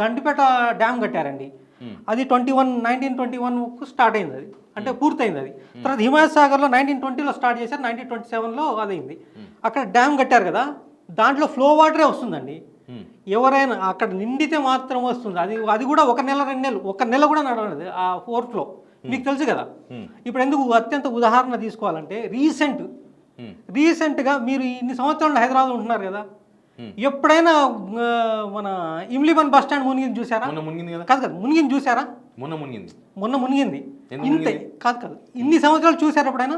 Gandipet dam కట్టారండి. అది 1921 start అయింది, అది అంటే పూర్తయింది. అది తర్వాత హిమాయత్ సాగర్లో 1920లో స్టార్ట్ చేశారు, 1927లో అదైంది. అక్కడ డ్యామ్ కట్టారు కదా, దాంట్లో ఫ్లో వాటరే వస్తుందండి. ఎవరైనా అక్కడ నిండితే మాత్రం వస్తుంది. అది కూడా 1 నెల 2 నెలలు, 1 నెల కూడా నడవదు ఆ ఓవర్ఫ్లో. మీకు తెలుసు కదా. ఇప్పుడు ఎందుకు అత్యంత ఉదాహరణ తీసుకోవాలంటే రీసెంట్గా మీరు ఇన్ని సంవత్సరాలు హైదరాబాద్ ఉంటున్నారు కదా, ఎప్పుడైనా మన ఇమ్లిబన్ బస్ స్టాండ్ మునిగింది చూసారా? కాదు మునిగింది చూసారా? మొన్న మునిగింది. ఇంతే కాదు ఇన్ని సంవత్సరాలు చూసారా ఎప్పుడైనా?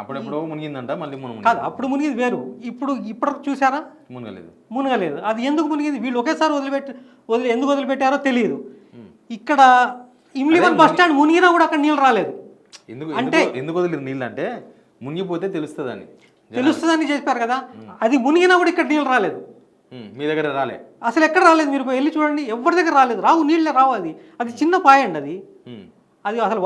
అప్పుడెప్పుడు మునిగిందంట, మళ్ళీ కాదు అప్పుడు మునిగింది వేరు, ఇప్పుడు చూసారా? మునగలేదు. అది ఎందుకు మునిగింది? వీళ్ళు ఒకేసారి ఎందుకు వదిలిపెట్టారో తెలియదు. ఇక్కడ ఇమ్లిబన్ బస్ స్టాండ్ మునిగినా కూడా అక్కడ నీళ్ళు రాలేదు. ఎందుకు వదిలేదు నీళ్ళు అంటే మునిగిపోతే తెలుస్తుందని చెప్పారు కదా. అది మునిగినా కూడా ఇక్కడ నీళ్ళు రాలేదు. మీ దగ్గర రాలే, అసలు ఎక్కడ రాలేదు. మీరు వెళ్ళి చూడండి, ఎవరి దగ్గర రాలేదు. నీళ్ళే రావు. అది చిన్న పాయ అండి. అది అసలు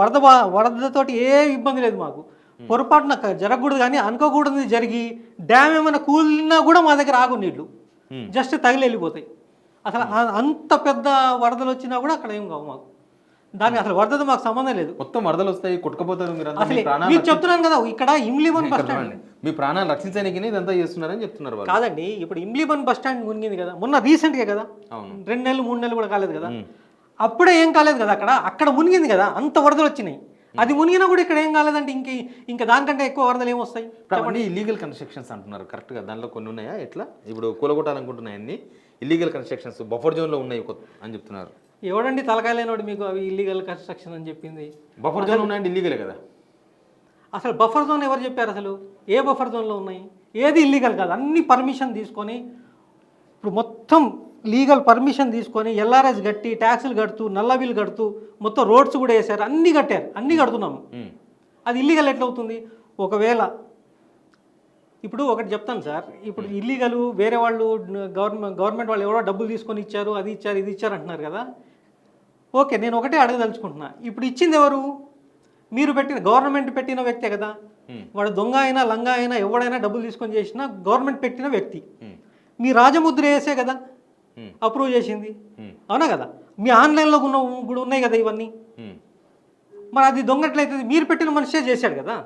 వరదతోటి ఏ ఇబ్బంది లేదు మాకు. పొరపాటున జరగకూడదు కానీ అనుకోకూడదు జరిగి డ్యామ్ ఏమైనా కూలినా కూడా మా దగ్గర ఆగు నీళ్లు జస్ట్ తగిలి వెళ్ళిపోతాయి. అసలు అంత పెద్ద వరదలు వచ్చినా కూడా అక్కడ ఏం కావు మాకు. దానికి అసలు వరదతో మాకు సంబంధం లేదు. మొత్తం వరదలు వస్తాయి, కొట్టుకుపోతారు. మీరు చెప్తున్నాను కదా, ఇక్కడ ఇమ్లిబన్ బస్ స్టాండ్ మీ ప్రాణాలు రక్షించడానికి ఇదంతా చేస్తున్నారని చెప్తున్నారు. కాదండి, ఇప్పుడు ఇమ్లిబన్ బస్ స్టాండ్ మునిగింది కదా, మొన్న రీసెంట్గా కదా, 2 నెలలు 3 నెలలు కూడా కాలేదు కదా. అప్పుడే ఏం కాలేదు కదా, అక్కడ మునిగింది కదా, అంత వరదలు వచ్చినాయి. అది మునిగినా కూడా ఇక్కడ ఏం కాలేదంటే ఇంకా దానికంటే ఎక్కువ వరదలు ఏమొస్తాయి? ఇల్లీగల్ కన్స్ట్రక్షన్స్ అంటున్నారు, కరెక్ట్గా దానిలో కొన్ని ఉన్నాయా? ఎట్లా ఇప్పుడు కూలగొట్టాలనుకుంటున్నాయి అన్ని ఇల్లీగల్ కన్స్ట్రక్షన్స్ బఫర్ జోన్లో ఉన్నాయి అని చెప్తున్నారు. ఎవడండి తలకాయ లేనోడు మీకు అవి ఇల్లీగల్ కన్స్ట్రక్షన్ అని చెప్పింది? బఫర్ జోన్ ఉన్నాయండి, ఇల్లీగలే కదా. అసలు బఫర్ జోన్ ఎవరు చెప్పారు? అసలు ఏ బఫర్ జోన్లో ఉన్నాయి? ఏది ఇల్లీగల్ కాదు. అన్ని పర్మిషన్ తీసుకొని, ఇప్పుడు మొత్తం లీగల్ పర్మిషన్ తీసుకొని ఎల్ఆర్ఎస్ కట్టి, ట్యాక్సులు కడుతూ, నల్ల బిల్లు కడుతూ, మొత్తం రోడ్స్ కూడా వేశారు, అన్నీ కట్టారు, అన్నీ కడుతున్నాము. అది ఇల్లీగల్ ఎట్లా అవుతుంది? ఒకవేళ ఇప్పుడు ఒకటి చెప్తాను సార్, ఇప్పుడు ఇల్లీగల్ వేరే వాళ్ళు గవర్నమెంట్ వాళ్ళు ఎవరో డబ్బులు తీసుకొని ఇచ్చారు, అది ఇచ్చారు, ఇది ఇచ్చారు అంటున్నారు కదా. ఓకే, నేను ఒకటే అడగదలుచుకుంటున్నా, ఇప్పుడు ఇచ్చింది ఎవరు? మీరు గవర్నమెంట్ పెట్టిన వ్యక్తే కదా. వాడు దొంగ అయినా లంగా అయినా ఎవడైనా డబ్బులు తీసుకొని చేసినా గవర్నమెంట్ పెట్టిన వ్యక్తి. మీ రాజముద్ర వేసే కదా అప్రూవ్ చేసింది, అవునా కదా? మీ ఆన్లైన్లో కూడా ఉన్నాయి కదా ఇవన్నీ. మరి అది దొంగట్లయితే మీరు పెట్టిన మనిషే చేశాడు కదా.